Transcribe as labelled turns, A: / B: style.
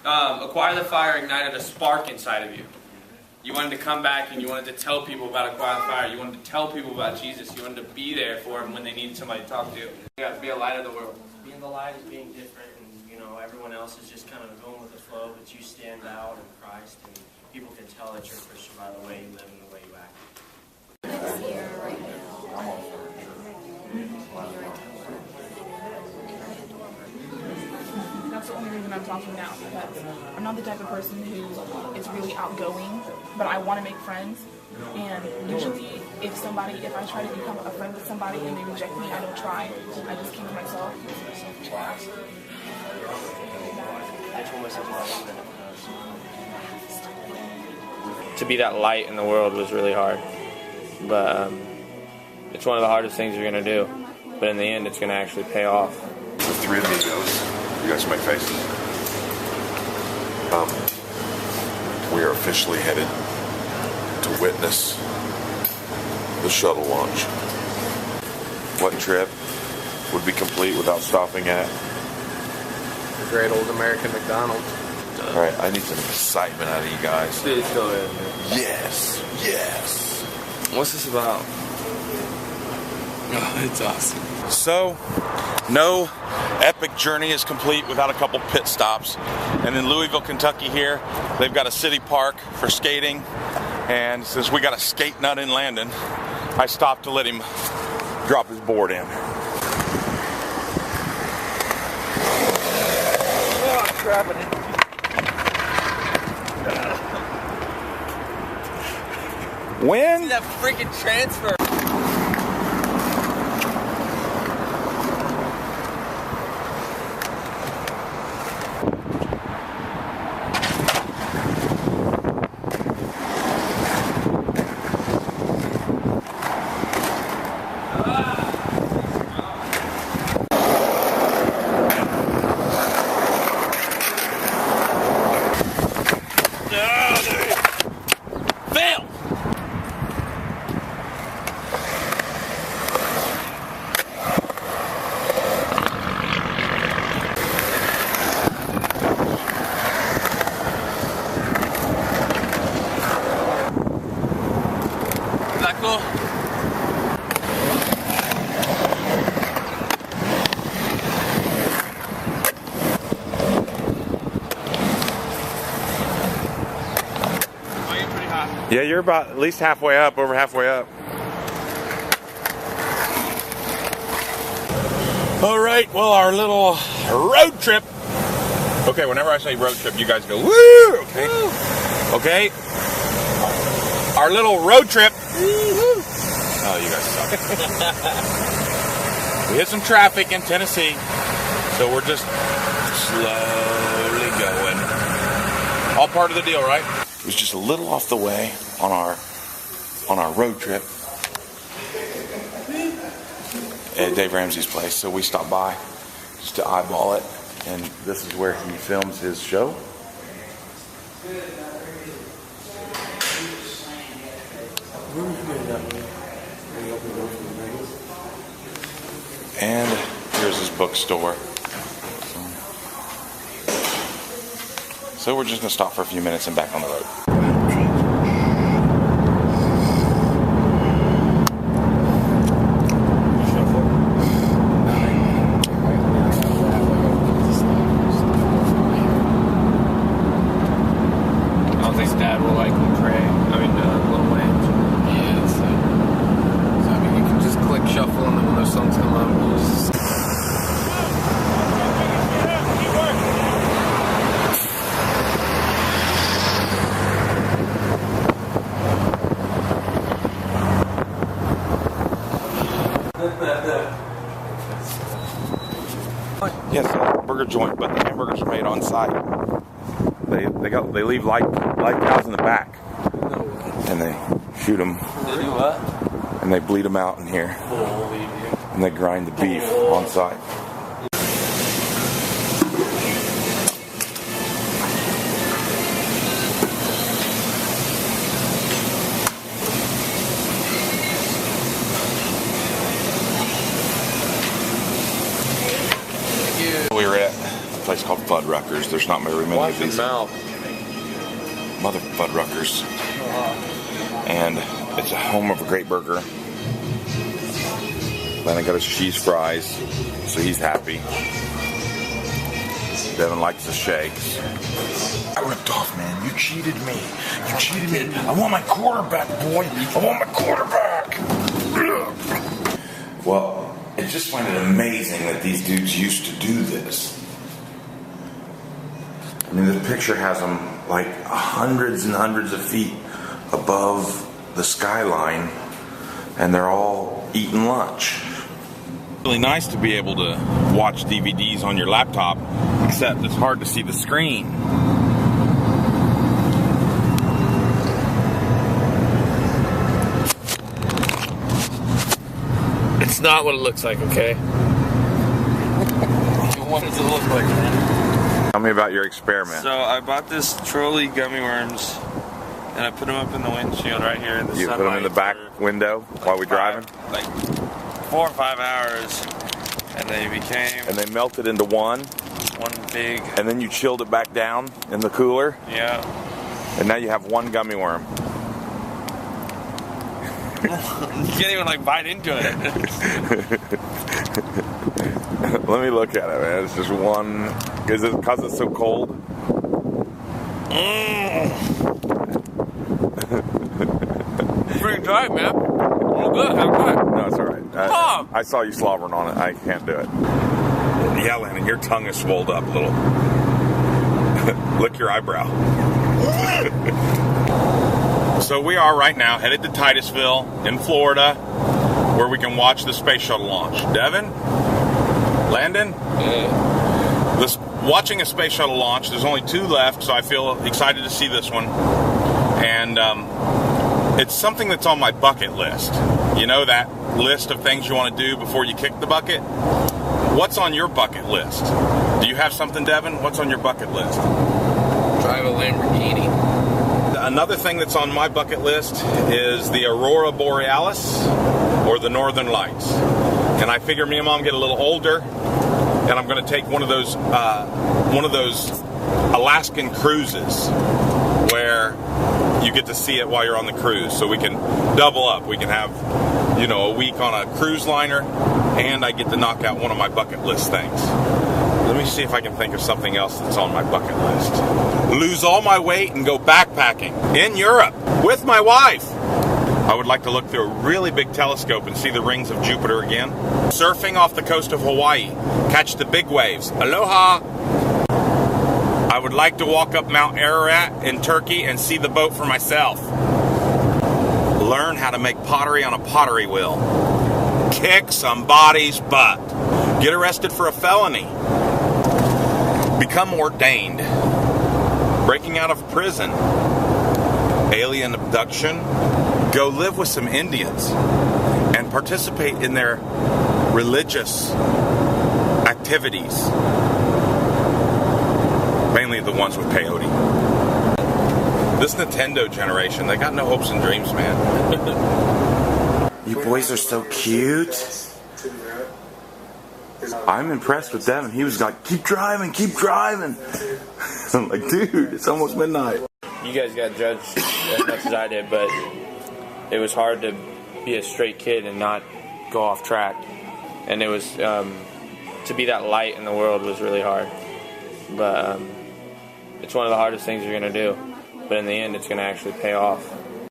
A: Acquire the Fire ignited a spark inside of you. You wanted to come back and you wanted to tell people about Acquire the Fire. You wanted to tell people about Jesus. You wanted to be there for them when they needed somebody to talk to. You got to be a light of the world.
B: Being the light is being different, and you know everyone else is just kind of going with the flow, but you stand out in Christ, and people can tell that you're a Christian by the way you live and the way you act.
C: That's the only reason I'm talking now, because I'm not the type of person who is really outgoing, but I want to make friends. And usually, if I try to become a friend with somebody and they reject me, I don't try. I just keep to myself.
A: To be that light in the world was really hard, but it's one of the hardest things you're going to do. But in the end, it's going to actually pay off.
D: The three amigos. You guys make faces. We are officially headed to witness the shuttle launch. What trip would be complete without stopping at
E: the great old American McDonald's?
D: All right, I need some excitement out of you guys.
E: Please go ahead.
D: Yes, yes.
E: What's this about? Oh, it's awesome.
D: So, no epic journey is complete without a couple pit stops. And in Louisville, Kentucky here, they've got a city park for skating. And since we got a skate nut in Landon, I stopped to let him drop his board in.
E: Oh, I'm grabbing it.
D: When?
E: See that freaking transfer.
D: Yeah, you're about at least halfway up, over halfway up. All right, well, our little road trip. Okay, whenever I say road trip, you guys go, woo, okay? Woo. Okay? Our little road trip. Woo-hoo. Oh, you guys suck. We hit some traffic in Tennessee, so we're just slowly going. All part of the deal, right? It was just a little off the way on our road trip at Dave Ramsey's place, so we stopped by just to eyeball it, and this is where he films his show. And here's his bookstore. So we're just going to stop for a few minutes and back on the road.
A: I don't think Dad will like Craig. I mean, Lil Wayne.
E: Yeah, it's like, so, I mean, you can just click shuffle, and then when those songs come up, you just...
D: Yes, a burger joint, but the hamburgers are made on site. They leave live cows in the back, and they shoot them.
E: They do what?
D: And they bleed them out in here, and they grind the beef on site. We were at place called Fuddruckers. There's not very many
E: Watch
D: of
E: your
D: these.
E: mouth.
D: Mother Fuddruckers. And it's a home of a great burger. Then I got his cheese fries, so he's happy. Devin likes the shakes. I ripped off, man. You cheated me. You cheated me. I want my quarterback, boy. I want my quarterback. Well, I just find it amazing that these dudes used to do this. I mean, this picture has them like hundreds and hundreds of feet above the skyline, and they're all eating lunch. Really nice to be able to watch DVDs on your laptop, except it's hard to see the screen.
E: It's not what it looks like, okay? What does it look like, man?
D: Tell me about your experiment.
F: So I bought this trolley gummy worms, and I put them up in the windshield right here in the
D: You
F: sunlight.
D: put them in the back window while we're driving?
F: Like 4 or 5 hours, and they became
D: And they melted into one,
F: big.
D: and then you chilled it back down in the cooler,
F: Yeah.
D: and now you have one gummy worm.
F: You can't even like bite into it.
D: Let me look at it, man. It's just one. Is it because it's so cold?
F: Pretty dry, man. Well, good. How good?
D: No, it's all right.
F: Mom!
D: I saw you slobbering on it. I can't do it. Yeah, Landon, your tongue is swolled up a little. Lick your eyebrow. So we are right now headed to Titusville in Florida, where we can watch the space shuttle launch. Devin? Landon? Watching a space shuttle launch, there's only 2 left, so I feel excited to see this one. And it's something that's on my bucket list. You know, that list of things you want to do before you kick the bucket? What's on your bucket list? Do you have something, Devin? What's on your bucket list?
E: Drive a Lamborghini.
D: Another thing that's on my bucket list is the Aurora Borealis or the Northern Lights. And I figure me and Mom get a little older, and I'm going to take one of those Alaskan cruises where you get to see it while you're on the cruise. So we can double up. We can have, a week on a cruise liner, and I get to knock out one of my bucket list things. Let me see if I can think of something else that's on my bucket list. Lose all my weight and go backpacking in Europe with my wife. I would like to look through a really big telescope and see the rings of Jupiter again. Surfing off the coast of Hawaii. Catch the big waves. Aloha! I would like to walk up Mount Ararat in Turkey and see the boat for myself. Learn how to make pottery on a pottery wheel. Kick somebody's butt. Get arrested for a felony. Become ordained. Breaking out of prison. Alien abduction. Go live with some Indians and participate in their religious activities. Mainly the ones with peyote. This Nintendo generation, they got no hopes and dreams, man. You boys are so cute. I'm impressed with Devin. He was like, keep driving, keep driving. I'm like, dude, it's almost midnight.
F: You guys got judged as much as I did, but it was hard to be a straight kid and not go off track. And it was, to be that light in the world was really hard. But it's one of the hardest things you're going to do. But in the end, it's going to actually pay off.